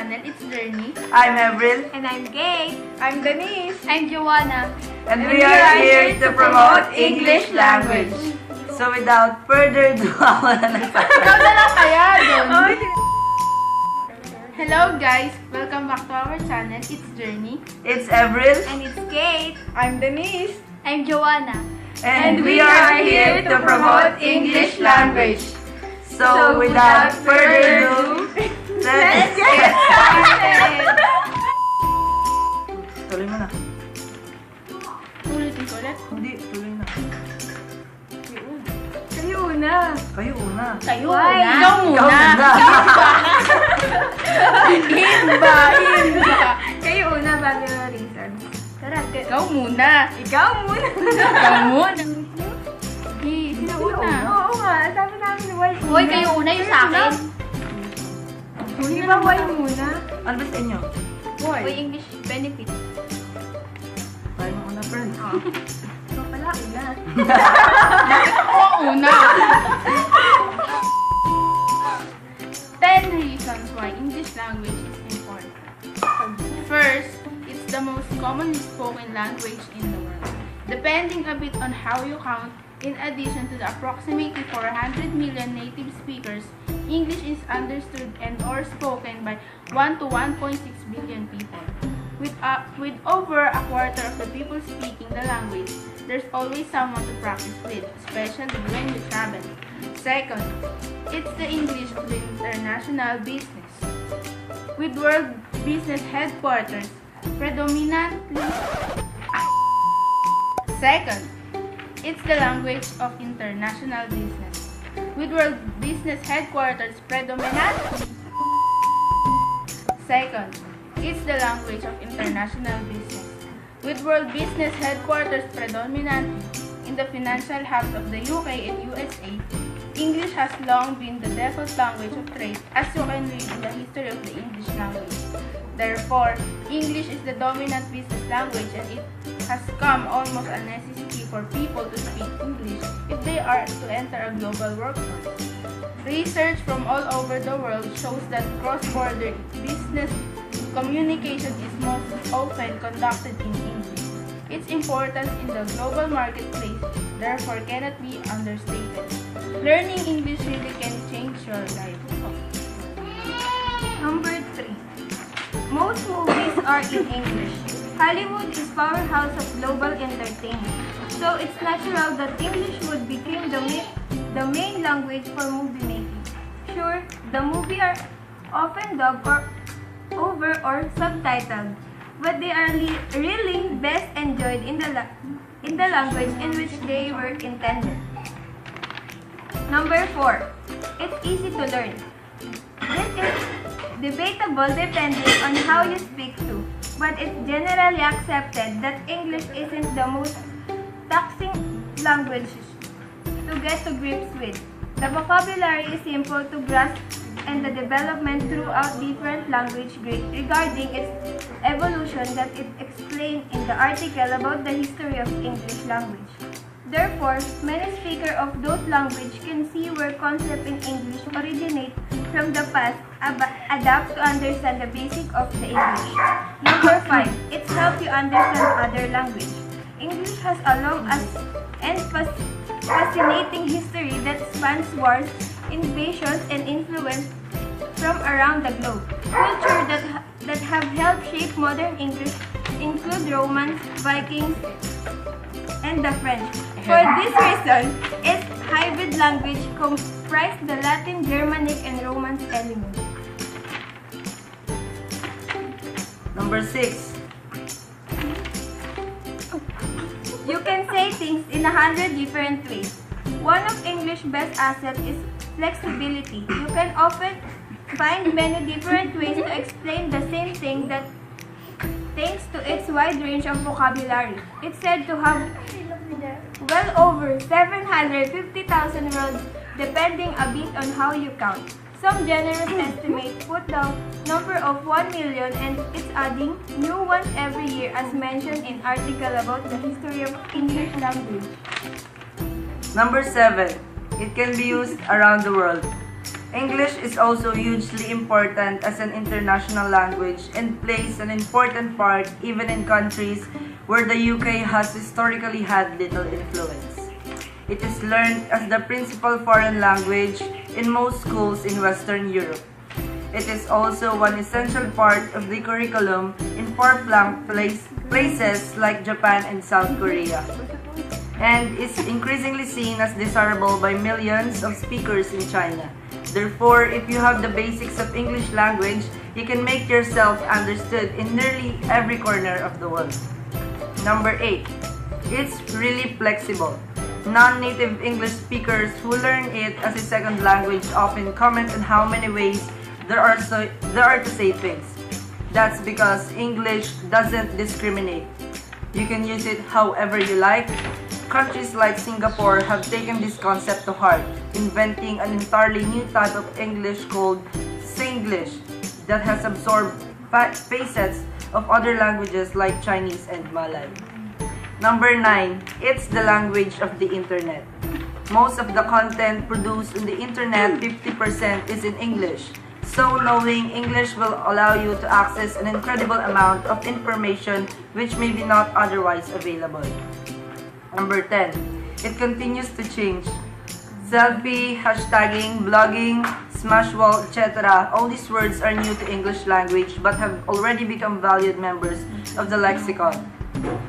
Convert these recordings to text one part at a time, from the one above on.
channel, it's Journey. I'm Avril. And I'm Kate. I'm Denise. I'm Joanna. And we are here to promote English language. So without further ado, ako na nagsasabi. Ikaw na lang kaya dun. Oh, Hello guys! Welcome back to our channel, it's Journey. It's Avril. And it's Kate. I'm Denise. I'm Joanna. And we are here to promote English language. So without further ado, let's get started! Tuloy mo na. Ulitin ko ulit. Hindi, tuloy na. Kayo una. Kayo una. Kayo Why? una. Ikaw Ikaw muna. muna. Himba. Kayo una bago yung reasons. Tara, Ikaw muna. ikaw muna. Ikaw muna. Sino una? Oo nga, sabi namin why una. Hoy, kayo una yung sa akin. Hindi ba why muna? Ano ba sa inyo? Hoy, English benefit. Tayo mo una, friend. Ikaw pala, una. Oo, una. 10 reasons why English language is important. First, it's the most commonly spoken language in the world. Depending a bit on how you count, in addition to the approximately 400 million native speakers, English is understood and or spoken by 1 to 1.6 billion people. With over a quarter of the people speaking the language, there's always someone to practice with, especially when you travel. Second, it's the English of the international business. With world business headquarters predominantly. Second, it's the language of international business. With world business headquarters predominantly. Second, it's the language of international business. With world business headquarters predominantly in the financial hubs of the UK and USA, English has long been the default language of trade, as you can read in the history of the English language. Therefore, English is the dominant business language and it has come almost a necessity for people to speak English if they are to enter a global workforce. Research from all over the world shows that cross-border business communication is most often conducted in English. Its importance in the global marketplace therefore cannot be understated. Learning English really can change your life. Number 3. Most movies are in English. Hollywood is powerhouse of global entertainment, so it's natural that English would become the main language for movie making. Sure, the movies are often dubbed over or subtitled, but they are really best enjoyed in the language in which they were intended. Number 4. It's easy to learn. This is debatable depending on how you speak to, but it's generally accepted that English isn't the most taxing language to get to grips with. The vocabulary is simple to grasp and the development throughout different language regarding its evolution that is explained in the article about the history of English language. Therefore, many speakers of those languages can see where concepts in English originate from the past, adapt to understand the basic of the English. Number 5. It's help you understand other language. English has a long and fascinating history that spans wars, invasions, and influence from around the globe. Culture that have helped shape modern English include Romans, Vikings, and the French. For this reason, its hybrid language comprised the Latin, Germanic, and Romance elements. Number 6. You can say things in 100 different ways. One of English's best assets is flexibility. You can often find many different ways to explain the same thing that thanks to its wide range of vocabulary. It's said to have well over 750,000 words depending a bit on how you count. Some generous estimates put the number of 1 million and it's adding new ones every year as mentioned in article about the history of English language. Number 7. It can be used around the world. English is also hugely important as an international language and plays an important part even in countries where the UK has historically had little influence. It is learned as the principal foreign language in most schools in Western Europe. It is also one essential part of the curriculum in far-flung places like Japan and South Korea, and is increasingly seen as desirable by millions of speakers in China. Therefore, if you have the basics of English language, you can make yourself understood in nearly every corner of the world. Number 8. It's really flexible. Non-native English speakers who learn it as a second language often comment on how many ways there are to say things. That's because English doesn't discriminate. You can use it however you like. Countries like Singapore have taken this concept to heart, inventing an entirely new type of English called Singlish that has absorbed facets of other languages like Chinese and Malay. Number 9. It's the language of the internet. Most of the content produced on the internet, 50%, is in English. So knowing English will allow you to access an incredible amount of information which may be not otherwise available. Number 10. It continues to change. Selfie, hashtagging, blogging, smash wall, etc. All these words are new to English language but have already become valued members of the lexicon.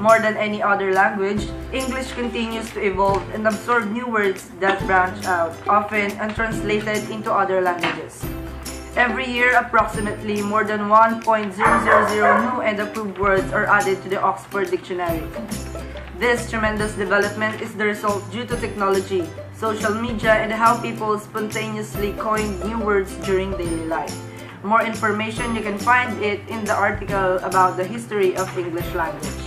More than any other language, English continues to evolve and absorb new words that branch out, often untranslated into other languages. Every year, approximately more than 1.000 new and approved words are added to the Oxford Dictionary. This tremendous development is the result due to technology, social media, and how people spontaneously coin new words during daily life. More information you can find it in the article about the history of English language.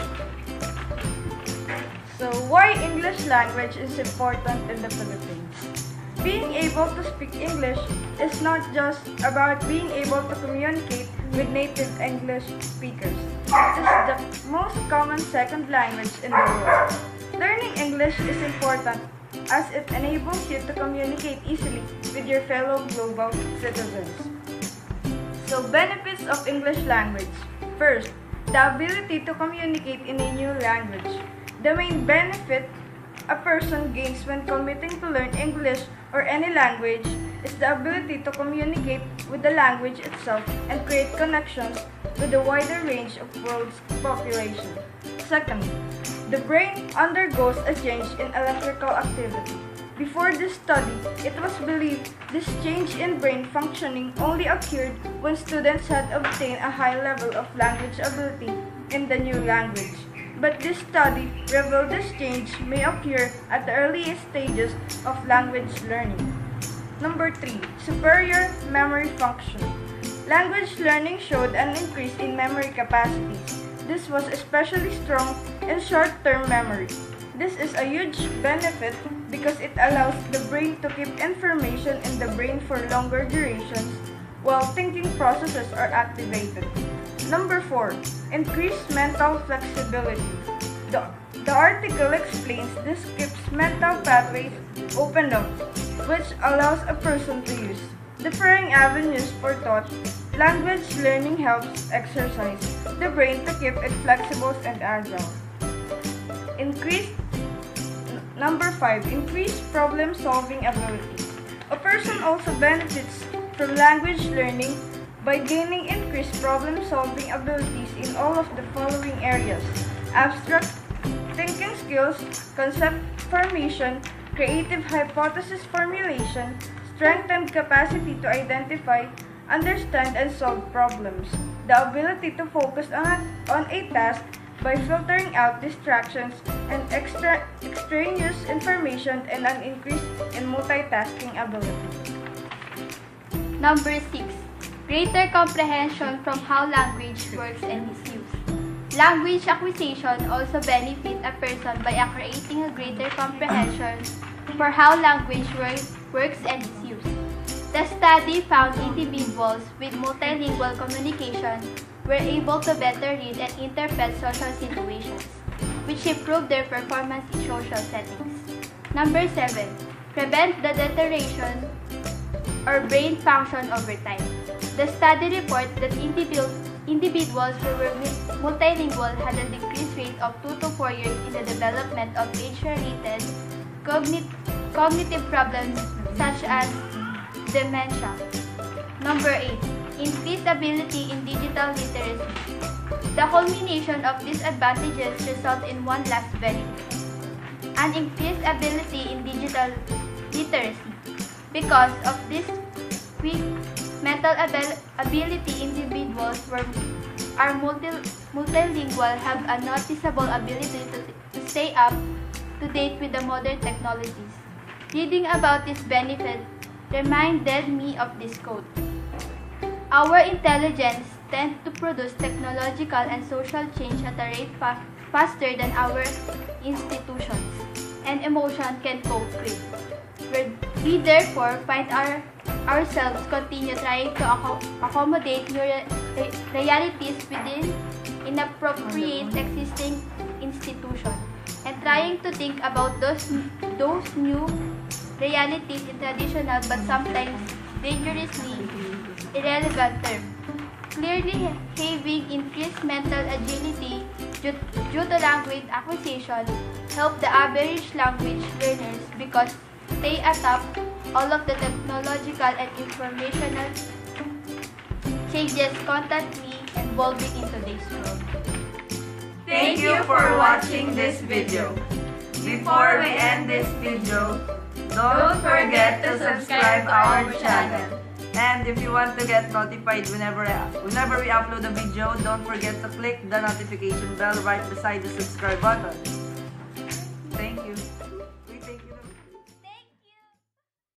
So, why English language is important in the Philippines? Being able to speak English is not just about being able to communicate with native English speakers. It is the most common second language in the world. Learning English is important as it enables you to communicate easily with your fellow global citizens. So, benefits of English language. First, the ability to communicate in a new language. The main benefit a person gains when committing to learn English or any language is the ability to communicate with the language itself and create connections with a wider range of world's population. Second, the brain undergoes a change in electrical activity. Before this study, it was believed this change in brain functioning only occurred when students had obtained a high level of language ability in the new language. But this study revealed this change may occur at the earliest stages of language learning. Number 3. Superior memory function. Language learning showed an increase in memory capacities. This was especially strong in short-term memory. This is a huge benefit because it allows the brain to keep information in the brain for longer durations while thinking processes are activated. Number 4. Increased mental flexibility. The article explains this keeps mental pathways opened up, which allows a person to use differing avenues for thought. Language learning helps exercise the brain to keep it flexible and agile. Number 5. Increased problem-solving ability. A person also benefits from language learning by gaining increased problem-solving abilities in all of the following areas: abstract thinking skills, concept formation, creative hypothesis formulation, strength and capacity to identify, understand, and solve problems, the ability to focus on a task by filtering out distractions and extraneous information, and an increase in multitasking ability. Number 6. Greater comprehension from how language works and is used. Language acquisition also benefits a person by creating a greater comprehension for how language works and is used. The study found individuals with multilingual communication were able to better read and interpret social situations, which improved their performance in social settings. Number 7. Prevent the deterioration or brain function over time. The study reports that individuals who were multilingual had a decreased rate of 2 to 4 years in the development of age-related cognitive problems such as dementia. Number 8. Increased ability in digital literacy. The culmination of these advantages result in one last benefit: an increased ability in digital literacy. Because of this quick mental ability, individuals who are multilingual have a noticeable ability to stay up to date with the modern technologies. Reading about this benefit reminded me of this quote: "Our intelligence tends to produce technological and social change at a rate faster than our institutions, and emotion can cope with. We therefore find ourselves continue trying to accommodate new realities within inappropriate existing institutions, and trying to think about those new realities in traditional but sometimes dangerously irrelevant terms. Clearly, having increased mental agility due to language acquisition help the average language learners because stay atop all of the technological and informational changes constantly evolving in today's world." Thank you for watching this video. Before we end this video, don't forget to subscribe our channel. And if you want to get notified whenever we upload a video, don't forget to click the notification bell right beside the subscribe button.